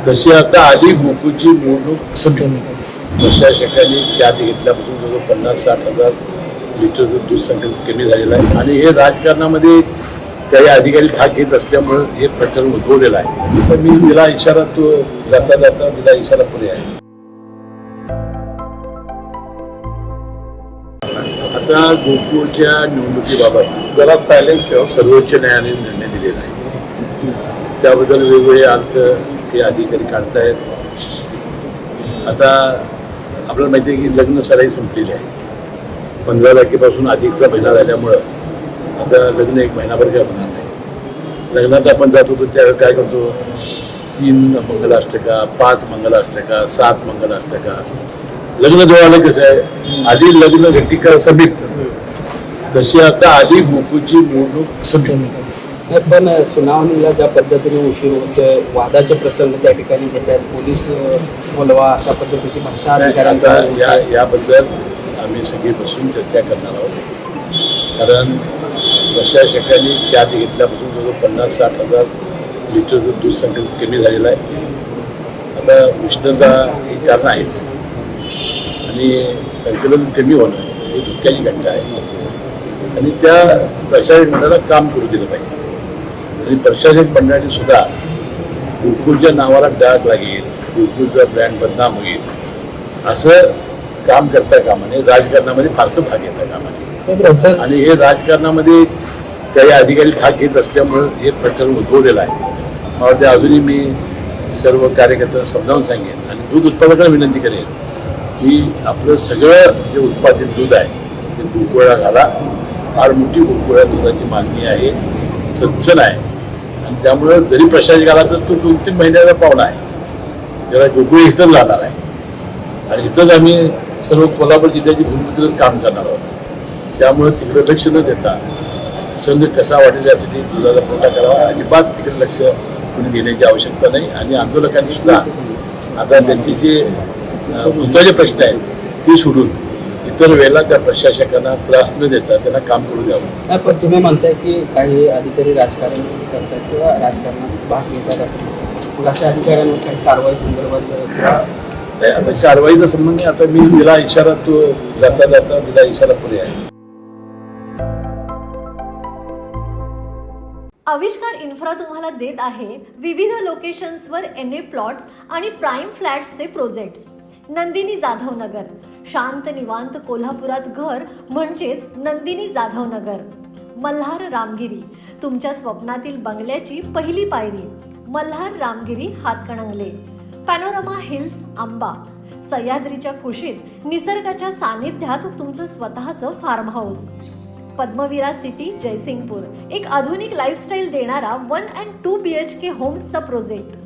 तशी आता आली गोकुळची निवडणूक संपली. प्रशासकांनी चार्ज घेतल्यापासून जवळ 50-60 हजार लिटरचं दूध संकलन कमी झालेलं आहे आणि हे राजकारणामध्ये काही अधिकारी भाग घेत असल्यामुळं हे प्रकरण उद्भवलेलं आहे. तर मी दिला इशारा, तो जाता जाता दिला इशारा पुढे आहे. आता गोकुळच्या निवडणुकीबाबत जरा सायलेन्स सर्वोच्च न्यायालयाने निर्णय दिलेला आहे. त्याबद्दल वेगवेगळे अर्थ हे अधिकारी काढतायत. आता आपल्याला माहिती आहे की लग्न सराई संपलेली आहे. 15 तारखेपासून अधिकचा महिना झाल्यामुळं आता लग्न एक महिनाभर काय होणार नाही. लग्नात आपण जात होतो त्यावेळेस काय करतो, 3 मंगलाष्टका, 5 मंगलाष्टका, 7 मंगलाष्टका. लग्न जवळ कसं आहे, आधी लग्न घटिका समीप, तशी आता आधी गोकुळची निवडणूक समीप. पण सुनावणीला ज्या पद्धतीने उशीर होतोय, वादाचे प्रसंग त्या ठिकाणी घेत आहेत, पोलीस बोलवा अशा पद्धतीची भाषा अधिकाऱ्यांना याबद्दल आम्ही सगळी बसून चर्चा करणार आहोत. कारण प्रशासकांनी चार्ज घेतल्यापासून जवळ 50-60 हजार लिटरचं दूध संकलन कमी झालेलं आहे. आता उष्णता ही कारण आहेच आणि संकलन कमी होणं ही धोक्याची घटना आहे आणि त्या प्रशासक मंडळाला काम करू दिलं पाहिजे. आणि प्रशासक मंडळाने सुद्धा गोकुळच्या नावाला डाग लागेल, गोकुळचा ब्रँड बदनाम होईल असं काम करता कामा नये. राजकारणामध्ये फारसं भाग घेता कामा नये आणि हे राजकारणामध्ये काही अधिकारी भाग घेत असल्यामुळं हे प्रकरण उद्भवलेलं आहे. मला ते अजूनही मी सर्व कार्यकर्त्यांना समजावून सांगेन आणि दूध उत्पादकांना विनंती करेन की आपलं सगळं जे उत्पादित दूध आहे ते गोकुळला घाला. फार मोठी गोकुळा दुधाची मागणी आहे, सज्जन आहे आणि त्यामुळं जरी प्रशासक आला तर तो 2-3 महिन्याचा पाहुणा आहे. ज्याला गोकुळ इथंच राहणार आहे आणि इथंच आम्ही सर्व कोल्हापूर जिल्ह्याची भूमितीतच काम करणार आहोत. त्यामुळे तिकडे लक्ष न देता संघ कसा वाटेल यासाठी दुधाचा पुरवठा करावा. अजिबात तिकडे लक्ष कोणी देण्याची आवश्यकता नाही आणि आंदोलकांनी सुद्धा आता त्यांचे जे महत्त्वाचे प्रश्न आहेत ते सोडून इतर वेळेला त्या प्रशासकांना त्रास न देता त्यांना काम करू द्यावं. पण तुम्ही म्हणताय की काही अधिकारी राजकारण करतात किंवा राजकारणात भाग घेतात असं, मग अशा अधिकाऱ्यांवर काही कारवाई संदर्भात नाही. आता कारवाईचा संबंध नाही. आता मी दिला इशारा, तो जाता जाता दिला इशारा पुढे आहे. आविष्कार इन्फ्रा तुम्हाला देत आहे विविध लोकेशन्सवर NA प्लॉट्स आणि प्राईम फ्लॅट्सचे प्रोजेक्ट्स. नंदिनी जाधव नगर, शांत निवांत कोल्हापुरात घर म्हणजेच नंदिनी जाधव नगर. मल्हार रामगिरी, तुमच्या स्वप्नातील बंगल्याची पहिली पायरी. मल्हार रामगिरी हातकणंगले. पॅनोरमा हिल्स आंबा, सह्याद्रीच्या कुशीत निसर्गाच्या सानिध्यात तुमचं स्वतःचं farm house. Padmavira city Jaysingpur, एक आधुनिक लाईफस्टाईल देणारा 1 and 2 BHK होम्सचा प्रोजेक्ट.